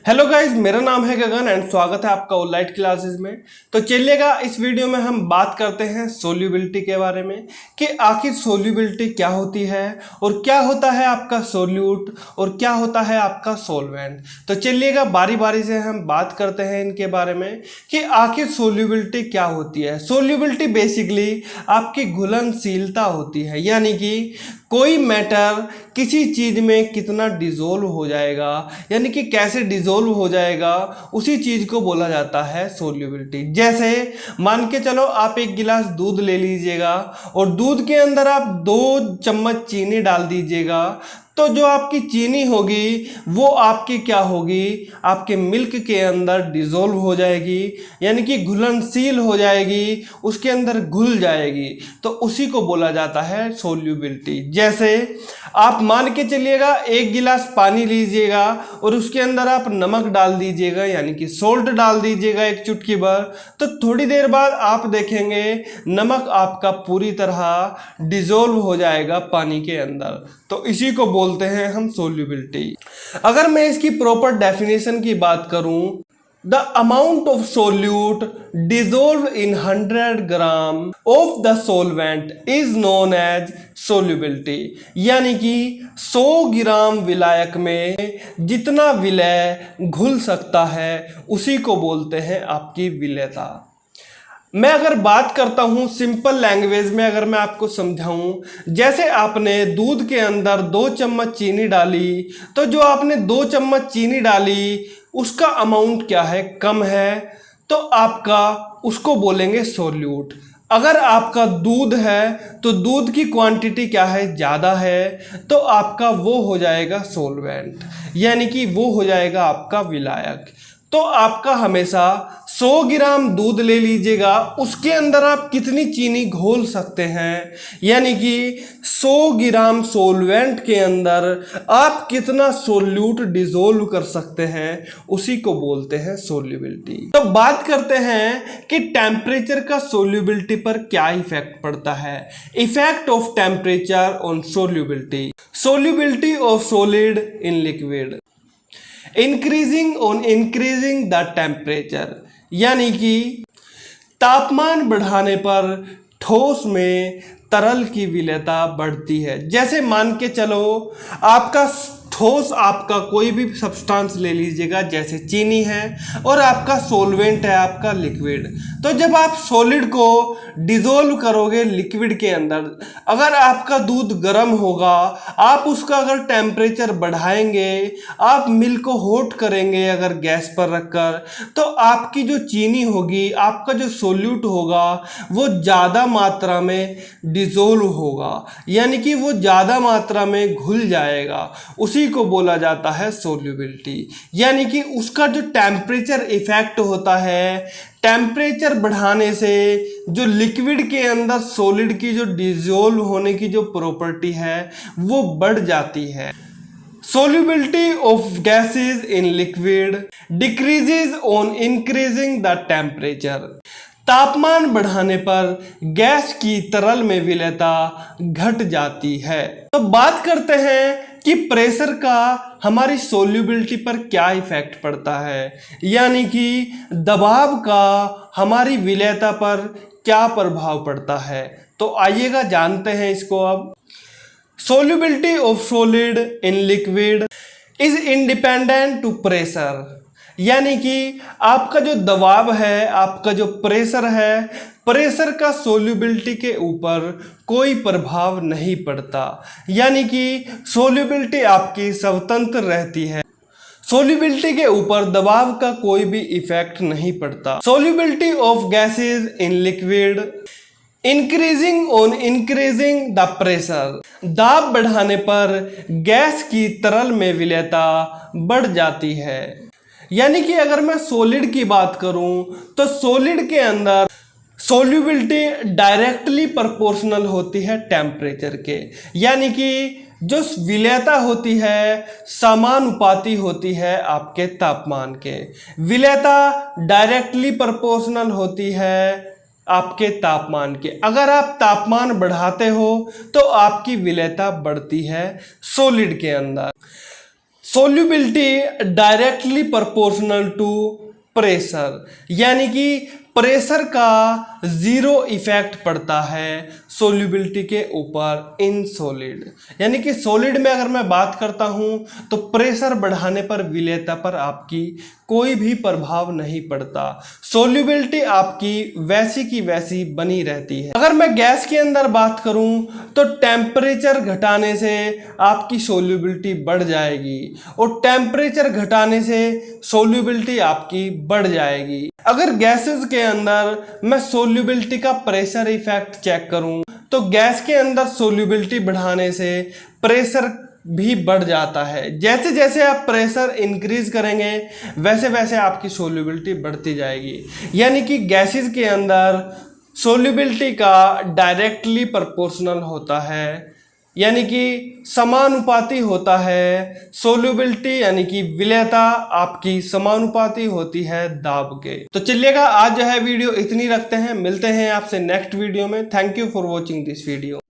Hello guys, मेरा नाम है गगन एंड स्वागत है आपका ऑनलाइन क्लासेस में। तो चलिएगा, इस वीडियो में हम बात करते हैं सोल्यूबिलिटी के बारे में कि आखिर सोल्यूबिलिटी क्या होती है और क्या होता है आपका सोल्यूट और क्या होता है आपका सोलवेंट। तो चलिएगा, बारी बारी से हम बात करते हैं इनके बारे में कि आखिर सोल्यूबिलिटी क्या होती है। सोल्यूबिलिटी बेसिकली आपकी घुलनशीलता होती है, यानी कि कोई मैटर किसी चीज़ में कितना डिज़ोल्व हो जाएगा, यानी कि कैसे डिज़ोल्व हो जाएगा, उसी चीज़ को बोला जाता है सोल्यूबिलिटी। जैसे मान के चलो आप एक गिलास दूध ले लीजिएगा और दूध के अंदर आप 2 चम्मच चीनी डाल दीजिएगा, तो जो आपकी चीनी होगी वो आपकी क्या होगी, आपके मिल्क के अंदर डिज़ोल्व हो जाएगी, यानी कि घुलनशील हो जाएगी, उसके अंदर घुल जाएगी। तो उसी को बोला जाता है सोल्यूबिलिटी। जैसे आप मान के चलिएगा एक गिलास पानी लीजिएगा और उसके अंदर आप नमक डाल दीजिएगा, यानी कि सोल्ट डाल दीजिएगा एक चुटकी भर, तो थोड़ी देर बाद आप देखेंगे नमक आपका पूरी तरह डिज़ोल्व हो जाएगा पानी के अंदर। तो इसी को बोलते हैं हम सोल्यूबिलिटी। अगर मैं इसकी प्रॉपर डेफिनेशन की बात करूं, the amount of solute dissolved in 100 gram of the solvent is known as solubility, यानी कि 100 ग्राम विलायक में जितना विलय घुल सकता है उसी को बोलते हैं आपकी विलेयता। मैं अगर बात करता हूँ सिंपल लैंग्वेज में, अगर मैं आपको समझाऊं, जैसे आपने दूध के अंदर 2 चम्मच चीनी डाली, तो जो आपने 2 चम्मच चीनी डाली उसका अमाउंट क्या है, कम है, तो आपका उसको बोलेंगे सोल्यूट। अगर आपका दूध है तो दूध की क्वांटिटी क्या है, ज़्यादा है, तो आपका वो हो जाएगा सोलवेंट, यानी कि वो हो जाएगा आपका विलायक। तो आपका हमेशा 100 ग्राम दूध ले लीजिएगा, उसके अंदर आप कितनी चीनी घोल सकते हैं, यानी कि 100 ग्राम सोलवेंट के अंदर आप कितना सोल्यूट डिसोल्व कर सकते हैं, उसी को बोलते हैं सोल्यूबिलिटी। तो बात करते हैं कि टेम्परेचर का सोल्यूबिलिटी पर क्या इफेक्ट पड़ता है। Effect of temperature on solubility. Solubility of solid in liquid increasing on increasing the temperature, यानी कि तापमान बढ़ाने पर ठोस में तरल की विलेयता बढ़ती है। जैसे मान के चलो आपका ठोस, आपका कोई भी सब्सटेंस ले लीजिएगा, जैसे चीनी है, और आपका सोलवेंट है आपका लिक्विड। तो जब आप सॉलिड को डिसोल्व करोगे लिक्विड के अंदर, अगर आपका दूध गर्म होगा, आप उसका अगर टेम्परेचर बढ़ाएंगे, आप मिल्क को हॉट करेंगे अगर गैस पर रखकर, तो आपकी जो चीनी होगी, आपका जो सोल्यूट होगा, वो ज़्यादा मात्रा में डिसोल्व होगा, यानी कि वो ज़्यादा मात्रा में घुल जाएगा। उसी को बोला जाता है सोल्यूबिलिटी, यानी कि उसका जो टेम्परेचर इफेक्ट होता है, टेम्परेचर बढ़ाने से जो लिक्विड के अंदर सॉलिड की जो डिसोल्व होने की जो प्रॉपर्टी है वो बढ़ जाती है। Solubility of gases in liquid decreases on increasing the temperature. तापमान बढ़ाने पर गैस की तरल में विलेयता घट जाती है। तो बात करते हैं कि प्रेशर का हमारी सोल्यूबिलिटी पर क्या इफेक्ट पड़ता है, यानी कि दबाव का हमारी विलेयता पर क्या प्रभाव पड़ता है। तो आइएगा जानते हैं इसको अब। Solubility of solid in liquid is independent to pressure, यानी कि आपका जो दबाव है, आपका जो प्रेशर है, प्रेशर का सोल्यूबिलिटी के ऊपर कोई प्रभाव नहीं पड़ता, यानी कि सोल्यूबिलिटी आपकी स्वतंत्र रहती है। सोल्यूबिलिटी के ऊपर दबाव का कोई भी इफेक्ट नहीं पड़ता। Solubility of gases in liquid increasing on increasing the pressure, दाब बढ़ाने पर गैस की तरल में विलेयता बढ़ जाती है। यानी कि अगर मैं सॉलिड की बात करूं तो सॉलिड के अंदर सोल्यूबिलिटी डायरेक्टली प्रोपोर्शनल होती है टेम्परेचर के, यानी कि जो विलेयता होती है समानुपाती होती है आपके तापमान के। विलेयता डायरेक्टली प्रोपोर्शनल होती है आपके तापमान के। अगर आप तापमान बढ़ाते हो तो आपकी विलेयता बढ़ती है सॉलिड के अंदर। Solubility directly proportional to pressure, यानी कि प्रेशर का जीरो इफेक्ट पड़ता है सोल्यूबिलिटी के ऊपर इन सॉलिड। यानी कि सॉलिड में अगर मैं बात करता हूं तो प्रेशर बढ़ाने पर विलेयता पर आपकी कोई भी प्रभाव नहीं पड़ता, सोल्यूबिलिटी आपकी वैसी की वैसी बनी रहती है। अगर मैं गैस के अंदर बात करूं तो टेम्परेचर घटाने से आपकी सोल्यूबिलिटी बढ़ जाएगी और टेम्परेचर घटाने से सोल्यूबिलिटी आपकी बढ़ जाएगी। अगर गैसेस के अंदर मैं सोल्यूबिलिटी का प्रेशर इफेक्ट चेक करूं तो गैस के अंदर सोल्यूबिलिटी बढ़ाने से प्रेशर भी बढ़ जाता है। जैसे जैसे आप प्रेशर इंक्रीज करेंगे वैसे वैसे आपकी सोल्यूबिलिटी बढ़ती जाएगी। यानी कि गैसेस के अंदर सोल्यूबिलिटी का डायरेक्टली प्रोपोर्शनल होता है, यानी कि समानुपाती होता है सोल्यूबिलिटी, यानी कि विलेयता आपकी समानुपाती होती है दाब के। तो चलिएगा आज जो है वीडियो इतनी रखते हैं, मिलते हैं आपसे नेक्स्ट वीडियो में। Thank you for watching this video.